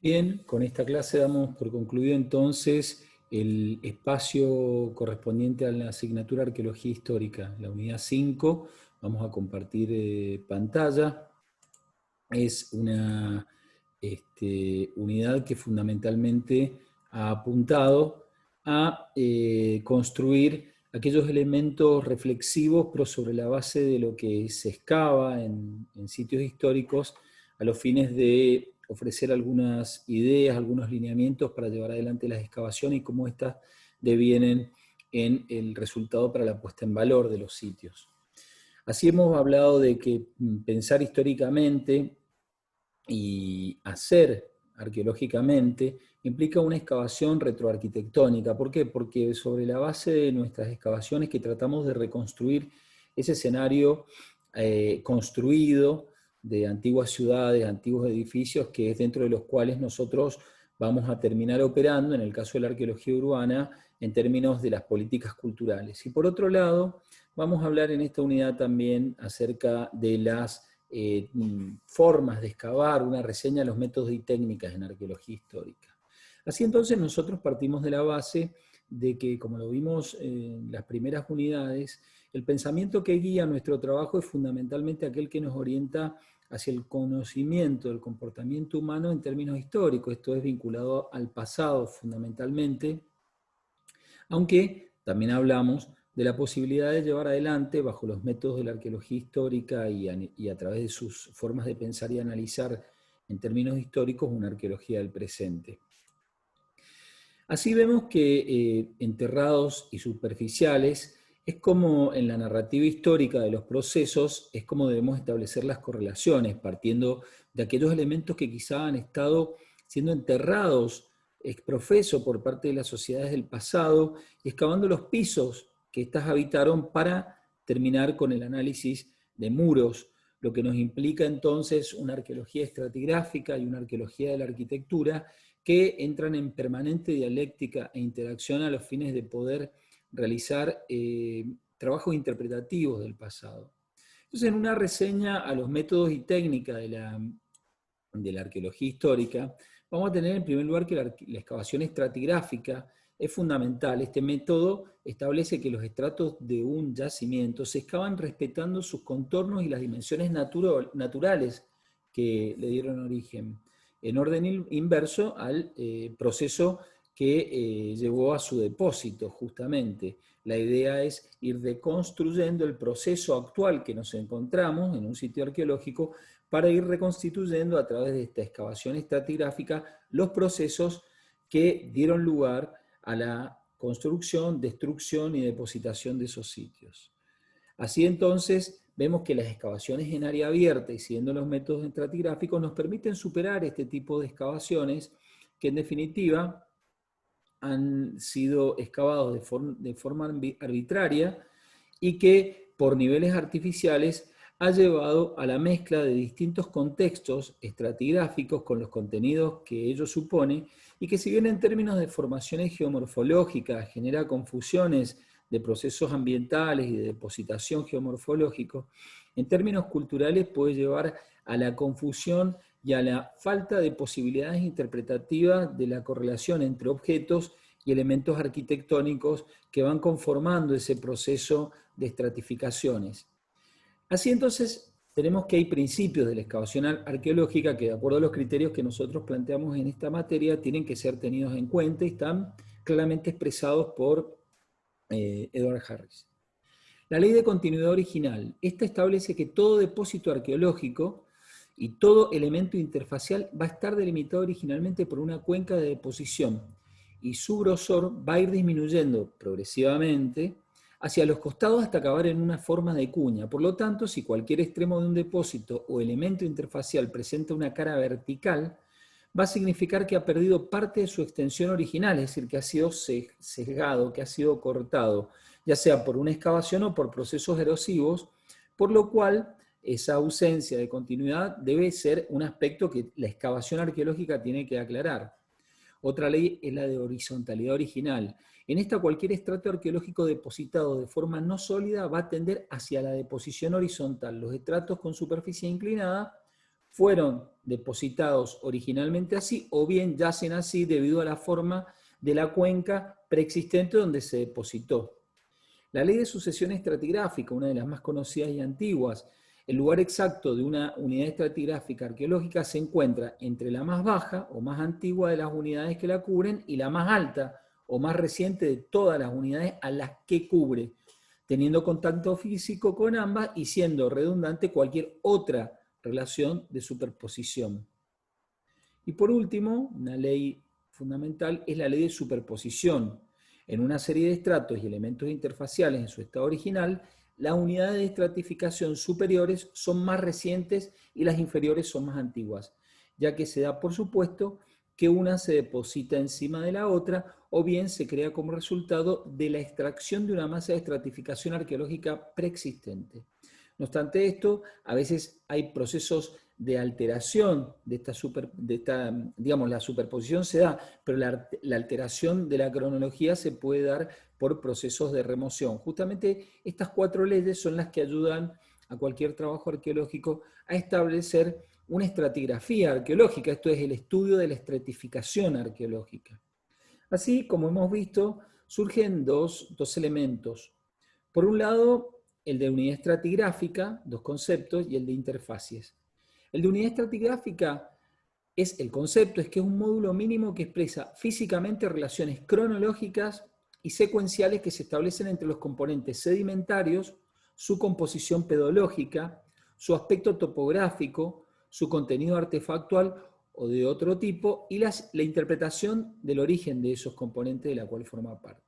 Bien, con esta clase damos por concluido entonces el espacio correspondiente a la asignatura Arqueología Histórica, la unidad 5. Vamos a compartir pantalla. Es una unidad que fundamentalmente ha apuntado a construir aquellos elementos reflexivos, pero sobre la base de lo que se excava en sitios históricos, a los fines de ofrecer algunas ideas, algunos lineamientos para llevar adelante las excavaciones y cómo éstas devienen en el resultado para la puesta en valor de los sitios. Así hemos hablado de que pensar históricamente y hacer arqueológicamente implica una excavación retroarquitectónica. ¿Por qué? Porque sobre la base de nuestras excavaciones que tratamos de reconstruir ese escenario construido de antiguas ciudades, antiguos edificios, que es dentro de los cuales nosotros vamos a terminar operando, en el caso de la arqueología urbana, en términos de las políticas culturales. Y por otro lado, vamos a hablar en esta unidad también acerca de las formas de excavar, una reseña de los métodos y técnicas en arqueología histórica. Así entonces nosotros partimos de la base de que, como lo vimos en las primeras unidades, el pensamiento que guía nuestro trabajo es fundamentalmente aquel que nos orienta hacia el conocimiento del comportamiento humano en términos históricos. Esto es vinculado al pasado fundamentalmente, aunque también hablamos de la posibilidad de llevar adelante, bajo los métodos de la arqueología histórica y a través de sus formas de pensar y analizar en términos históricos, una arqueología del presente. Así vemos que enterrados y superficiales es como en la narrativa histórica de los procesos, es como debemos establecer las correlaciones, partiendo de aquellos elementos que quizá han estado siendo enterrados exprofeso por parte de las sociedades del pasado y excavando los pisos que éstas habitaron para terminar con el análisis de muros, lo que nos implica entonces una arqueología estratigráfica y una arqueología de la arquitectura que entran en permanente dialéctica e interacción a los fines de poder realizar trabajos interpretativos del pasado. Entonces, en una reseña a los métodos y técnicas de la arqueología histórica, vamos a tener en primer lugar que la excavación estratigráfica es fundamental. Este método establece que los estratos de un yacimiento se excavan respetando sus contornos y las dimensiones naturales que le dieron origen, en orden inverso al proceso que llevó a su depósito, justamente. La idea es ir deconstruyendo el proceso actual que nos encontramos en un sitio arqueológico para ir reconstituyendo a través de esta excavación estratigráfica los procesos que dieron lugar a la construcción, destrucción y depositación de esos sitios. Así entonces, vemos que las excavaciones en área abierta y siguiendo los métodos estratigráficos nos permiten superar este tipo de excavaciones que en definitiva han sido excavados de forma arbitraria y que por niveles artificiales ha llevado a la mezcla de distintos contextos estratigráficos con los contenidos que ello supone y que, si bien en términos de formaciones geomorfológicas genera confusiones de procesos ambientales y de depositación geomorfológico, en términos culturales puede llevar a la confusión y a la falta de posibilidades interpretativas de la correlación entre objetos y elementos arquitectónicos que van conformando ese proceso de estratificaciones. Así entonces, tenemos que hay principios de la excavación arqueológica que, de acuerdo a los criterios que nosotros planteamos en esta materia, tienen que ser tenidos en cuenta y están claramente expresados por Edward Harris. La ley de continuidad original. Esta establece que todo depósito arqueológico y todo elemento interfacial va a estar delimitado originalmente por una cuenca de deposición y su grosor va a ir disminuyendo progresivamente hacia los costados hasta acabar en una forma de cuña. Por lo tanto, si cualquier extremo de un depósito o elemento interfacial presenta una cara vertical, va a significar que ha perdido parte de su extensión original, es decir, que ha sido sesgado, que ha sido cortado, ya sea por una excavación o por procesos erosivos, por lo cual esa ausencia de continuidad debe ser un aspecto que la excavación arqueológica tiene que aclarar. Otra ley es la de horizontalidad original. En esta, cualquier estrato arqueológico depositado de forma no sólida va a tender hacia la deposición horizontal. Los estratos con superficie inclinada fueron depositados originalmente así o bien yacen así debido a la forma de la cuenca preexistente donde se depositó. La ley de sucesión estratigráfica, una de las más conocidas y antiguas, el lugar exacto de una unidad estratigráfica arqueológica se encuentra entre la más baja o más antigua de las unidades que la cubren y la más alta o más reciente de todas las unidades a las que cubre, teniendo contacto físico con ambas y siendo redundante cualquier otra relación de superposición. Y por último, una ley fundamental es la ley de superposición. En una serie de estratos y elementos interfaciales en su estado original, las unidades de estratificación superiores son más recientes y las inferiores son más antiguas, ya que se da por supuesto que una se deposita encima de la otra o bien se crea como resultado de la extracción de una masa de estratificación arqueológica preexistente. No obstante esto, a veces hay procesos de alteración digamos, la superposición se da, pero la alteración de la cronología se puede dar por procesos de remoción. Justamente estas 4 leyes son las que ayudan a cualquier trabajo arqueológico a establecer una estratigrafía arqueológica, esto es el estudio de la estratificación arqueológica. Así, como hemos visto, surgen dos elementos. Por un lado, el de unidad estratigráfica, 2 conceptos, y el de interfacies. El de unidad estratigráfica es el concepto, es que es un módulo mínimo que expresa físicamente relaciones cronológicas y secuenciales que se establecen entre los componentes sedimentarios, su composición pedológica, su aspecto topográfico, su contenido artefactual o de otro tipo, y la interpretación del origen de esos componentes de la cual forma parte.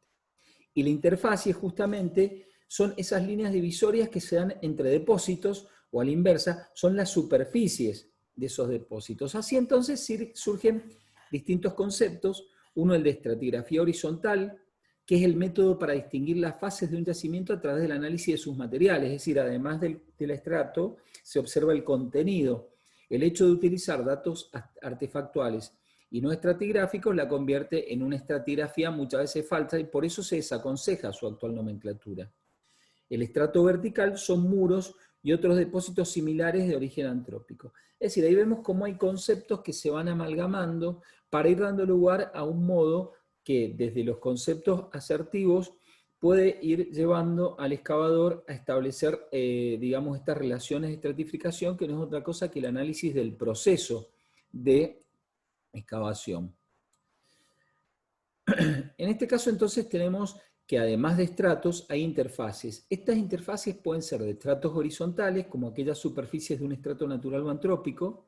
Y la interfacie justamente son esas líneas divisorias que se dan entre depósitos, o a la inversa, son las superficies de esos depósitos. Así entonces surgen distintos conceptos, uno el de estratigrafía horizontal, que es el método para distinguir las fases de un yacimiento a través del análisis de sus materiales, es decir, además del estrato, se observa el contenido. El hecho de utilizar datos artefactuales y no estratigráficos la convierte en una estratigrafía muchas veces falsa y por eso se desaconseja su actual nomenclatura. El estrato vertical son muros y otros depósitos similares de origen antrópico. Es decir, ahí vemos cómo hay conceptos que se van amalgamando para ir dando lugar a un modo que desde los conceptos asertivos puede ir llevando al excavador a establecer, digamos, estas relaciones de estratificación, que no es otra cosa que el análisis del proceso de excavación. En este caso entonces tenemos que además de estratos hay interfaces. Estas interfaces pueden ser de estratos horizontales, como aquellas superficies de un estrato natural o antrópico.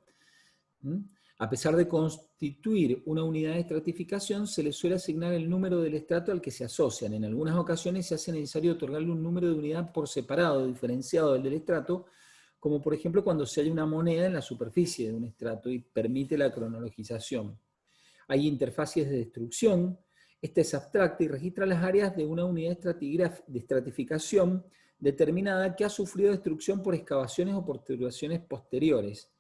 A pesar de constituir una unidad de estratificación, se le suele asignar el número del estrato al que se asocian. En algunas ocasiones se hace necesario otorgarle un número de unidad por separado, diferenciado del estrato, como por ejemplo cuando se halla una moneda en la superficie de un estrato y permite la cronologización. Hay interfacies de destrucción. Esta es abstracta y registra las áreas de una unidad de estratificación determinada que ha sufrido destrucción por excavaciones o perturbaciones posteriores.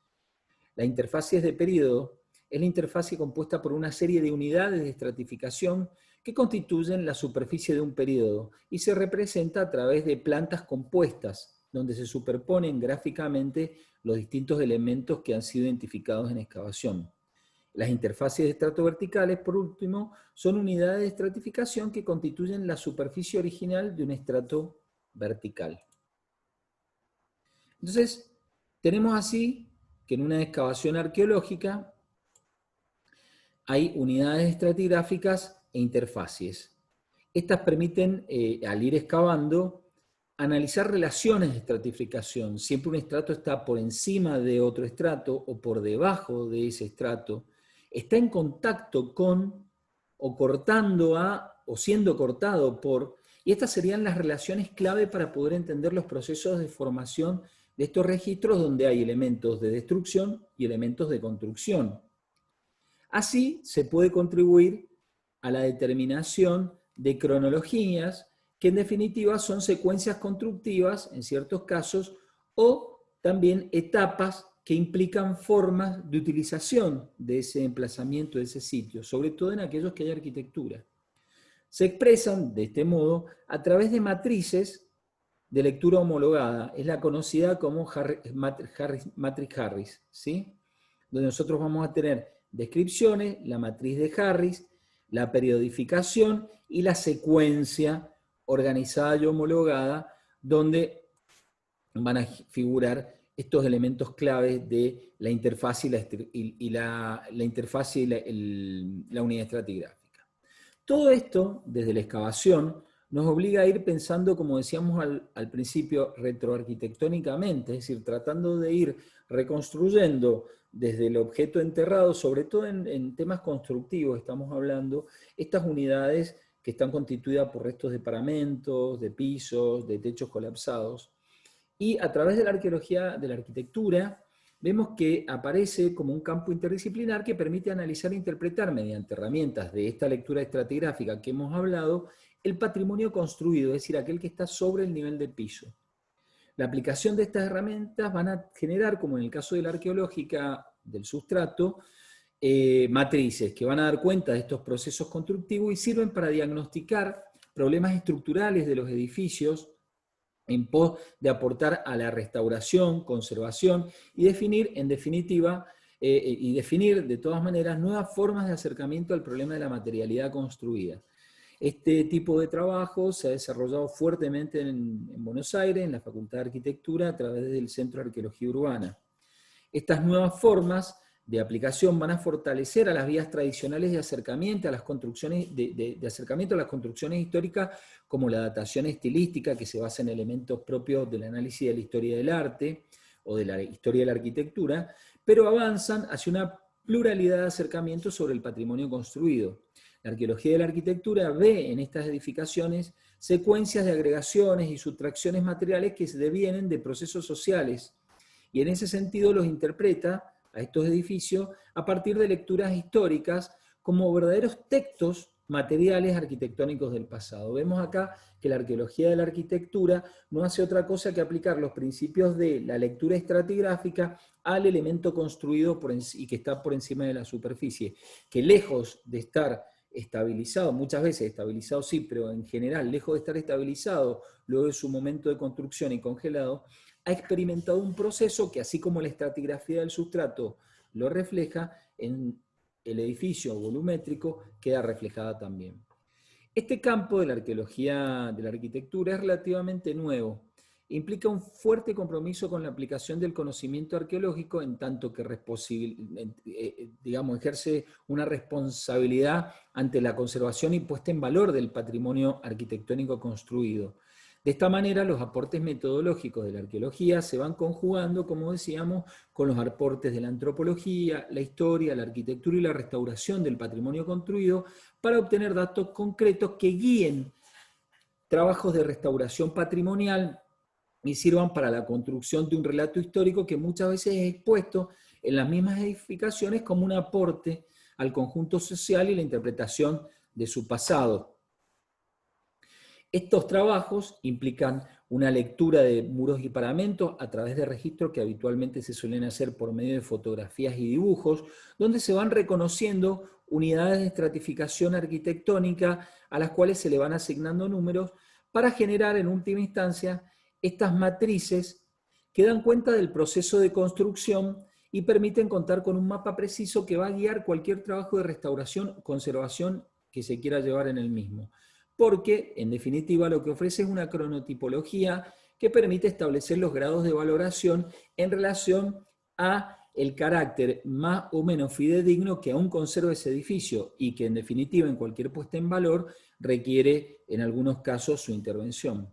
La interfacie de período es la interfacie compuesta por una serie de unidades de estratificación que constituyen la superficie de un período y se representa a través de plantas compuestas, donde se superponen gráficamente los distintos elementos que han sido identificados en excavación. Las interfacies de estrato verticales, por último, son unidades de estratificación que constituyen la superficie original de un estrato vertical. Entonces, tenemos así que en una excavación arqueológica hay unidades estratigráficas e interfacies. Estas permiten, al ir excavando, analizar relaciones de estratificación. Siempre un estrato está por encima de otro estrato o por debajo de ese estrato. Está en contacto con, o cortando a, o siendo cortado por, y estas serían las relaciones clave para poder entender los procesos de formación de estos registros donde hay elementos de destrucción y elementos de construcción. Así se puede contribuir a la determinación de cronologías que en definitiva son secuencias constructivas en ciertos casos o también etapas que implican formas de utilización de ese emplazamiento, de ese sitio, sobre todo en aquellos que hay arquitectura. Se expresan de este modo a través de matrices de lectura homologada, es la conocida como matriz Harris, ¿sí? Donde nosotros vamos a tener descripciones, la matriz de Harris, la periodificación y la secuencia organizada y homologada, donde van a figurar estos elementos claves de la interfaz y la unidad estratigráfica. Todo esto, desde la excavación, nos obliga a ir pensando, como decíamos al principio, retroarquitectónicamente, es decir, tratando de ir reconstruyendo desde el objeto enterrado, sobre todo en temas constructivos estamos hablando, estas unidades que están constituidas por restos de paramentos, de pisos, de techos colapsados. Y a través de la arqueología de la arquitectura, vemos que aparece como un campo interdisciplinar que permite analizar e interpretar mediante herramientas de esta lectura estratigráfica que hemos hablado, el patrimonio construido, es decir, aquel que está sobre el nivel del piso. La aplicación de estas herramientas van a generar, como en el caso de la arqueológica del sustrato, matrices que van a dar cuenta de estos procesos constructivos y sirven para diagnosticar problemas estructurales de los edificios en pos de aportar a la restauración, conservación y definir, en definitiva, definir de todas maneras nuevas formas de acercamiento al problema de la materialidad construida. Este tipo de trabajo se ha desarrollado fuertemente en Buenos Aires, en la Facultad de Arquitectura, a través del Centro de Arqueología Urbana. Estas nuevas formas de aplicación van a fortalecer a las vías tradicionales de acercamiento a las construcciones, de acercamiento a las construcciones históricas, como la datación estilística, que se basa en elementos propios del análisis de la historia del arte o de la historia de la arquitectura, pero avanzan hacia una pluralidad de acercamientos sobre el patrimonio construido. La arqueología de la arquitectura ve en estas edificaciones secuencias de agregaciones y sustracciones materiales que se devienen de procesos sociales, y en ese sentido los interpreta a estos edificios a partir de lecturas históricas como verdaderos textos materiales arquitectónicos del pasado. Vemos acá que la arqueología de la arquitectura no hace otra cosa que aplicar los principios de la lectura estratigráfica al elemento construido y que está por encima de la superficie, que lejos de estar estabilizado, muchas veces estabilizado sí, pero en general lejos de estar estabilizado luego de su momento de construcción y congelado, ha experimentado un proceso que, así como la estratigrafía del sustrato lo refleja, en el edificio volumétrico queda reflejada también. Este campo de la arqueología de la arquitectura es relativamente nuevo. Implica un fuerte compromiso con la aplicación del conocimiento arqueológico, en tanto que ejerce una responsabilidad ante la conservación y puesta en valor del patrimonio arquitectónico construido. De esta manera, los aportes metodológicos de la arqueología se van conjugando, como decíamos, con los aportes de la antropología, la historia, la arquitectura y la restauración del patrimonio construido para obtener datos concretos que guíen trabajos de restauración patrimonial y sirvan para la construcción de un relato histórico que muchas veces es expuesto en las mismas edificaciones como un aporte al conjunto social y la interpretación de su pasado. Estos trabajos implican una lectura de muros y paramentos a través de registros que habitualmente se suelen hacer por medio de fotografías y dibujos, donde se van reconociendo unidades de estratificación arquitectónica a las cuales se le van asignando números para generar en última instancia estas matrices que dan cuenta del proceso de construcción y permiten contar con un mapa preciso que va a guiar cualquier trabajo de restauración o conservación que se quiera llevar en el mismo. Porque, en definitiva, lo que ofrece es una cronotipología que permite establecer los grados de valoración en relación a el carácter más o menos fidedigno que aún conserva ese edificio y que, en definitiva, en cualquier puesta en valor, requiere, en algunos casos, su intervención.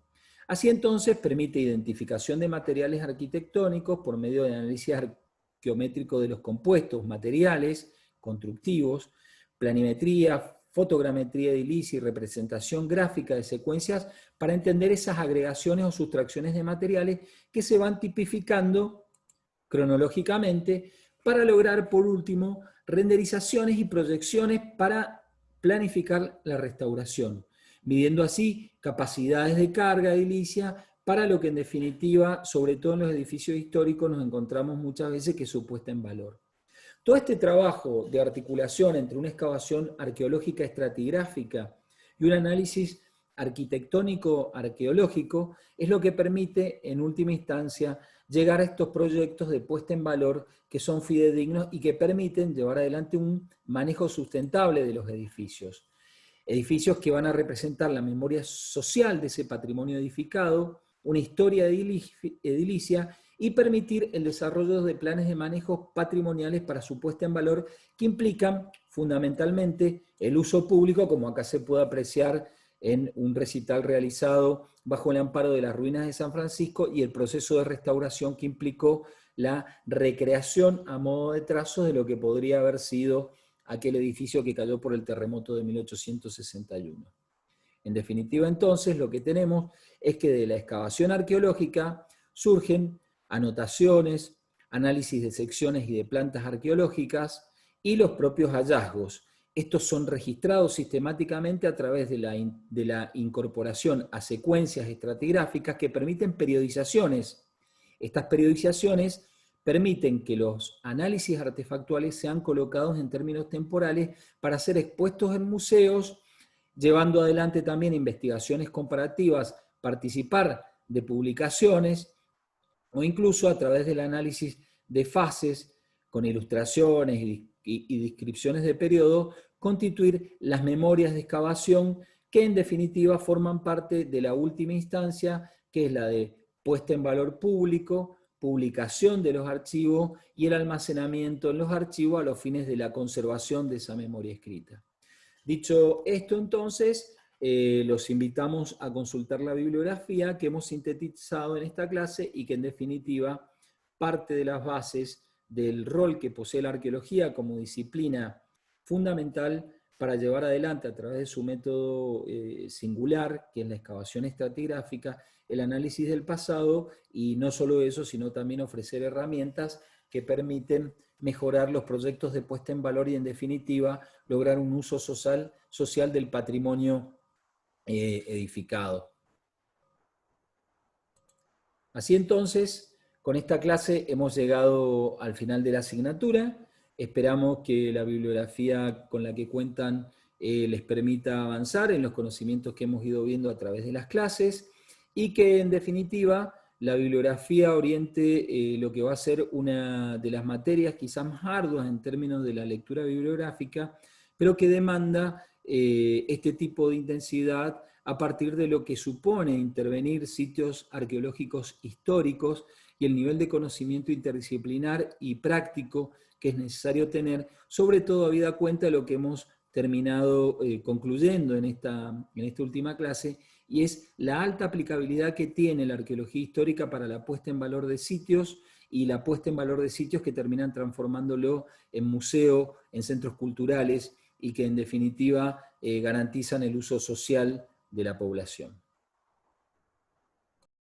Así entonces, permite identificación de materiales arquitectónicos por medio de análisis arqueométrico de los compuestos, materiales, constructivos, planimetría, fotogrametría edilicia y representación gráfica de secuencias para entender esas agregaciones o sustracciones de materiales que se van tipificando cronológicamente para lograr, por último, renderizaciones y proyecciones para planificar la restauración, midiendo así capacidades de carga edilicia para lo que en definitiva, sobre todo en los edificios históricos, nos encontramos muchas veces que es su puesta en valor. Todo este trabajo de articulación entre una excavación arqueológica estratigráfica y un análisis arquitectónico arqueológico es lo que permite, en última instancia, llegar a estos proyectos de puesta en valor que son fidedignos y que permiten llevar adelante un manejo sustentable de los edificios. Edificios que van a representar la memoria social de ese patrimonio edificado, una historia edilicia y permitir el desarrollo de planes de manejo patrimoniales para su puesta en valor que implican fundamentalmente el uso público, como acá se puede apreciar en un recital realizado bajo el amparo de las ruinas de San Francisco y el proceso de restauración que implicó la recreación a modo de trazos de lo que podría haber sido aquel edificio que cayó por el terremoto de 1861. En definitiva, entonces, lo que tenemos es que de la excavación arqueológica surgen anotaciones, análisis de secciones y de plantas arqueológicas y los propios hallazgos. Estos son registrados sistemáticamente a través de la incorporación a secuencias estratigráficas que permiten periodizaciones. Estas periodizaciones permiten que los análisis artefactuales sean colocados en términos temporales para ser expuestos en museos, llevando adelante también investigaciones comparativas, participar de publicaciones o incluso a través del análisis de fases con ilustraciones y descripciones de periodo, constituir las memorias de excavación que en definitiva forman parte de la última instancia, que es la de puesta en valor público, publicación de los archivos y el almacenamiento en los archivos a los fines de la conservación de esa memoria escrita. Dicho esto, entonces, los invitamos a consultar la bibliografía que hemos sintetizado en esta clase y que en definitiva parte de las bases del rol que posee la arqueología como disciplina fundamental para llevar adelante a través de su método singular, que es la excavación estratigráfica, el análisis del pasado, y no solo eso, sino también ofrecer herramientas que permiten mejorar los proyectos de puesta en valor y, en definitiva, lograr un uso social del patrimonio edificado. Así entonces, con esta clase hemos llegado al final de la asignatura. Esperamos que la bibliografía con la que cuentan les permita avanzar en los conocimientos que hemos ido viendo a través de las clases y que, en definitiva, la bibliografía oriente lo que va a ser una de las materias quizás más arduas en términos de la lectura bibliográfica, pero que demanda este tipo de intensidad a partir de lo que supone intervenir sitios arqueológicos históricos y el nivel de conocimiento interdisciplinar y práctico que es necesario tener, sobre todo habida cuenta de lo que hemos terminado concluyendo en esta última clase, y es la alta aplicabilidad que tiene la arqueología histórica para la puesta en valor de sitios y la puesta en valor de sitios que terminan transformándolo en museo, en centros culturales y que en definitiva garantizan el uso social de la población.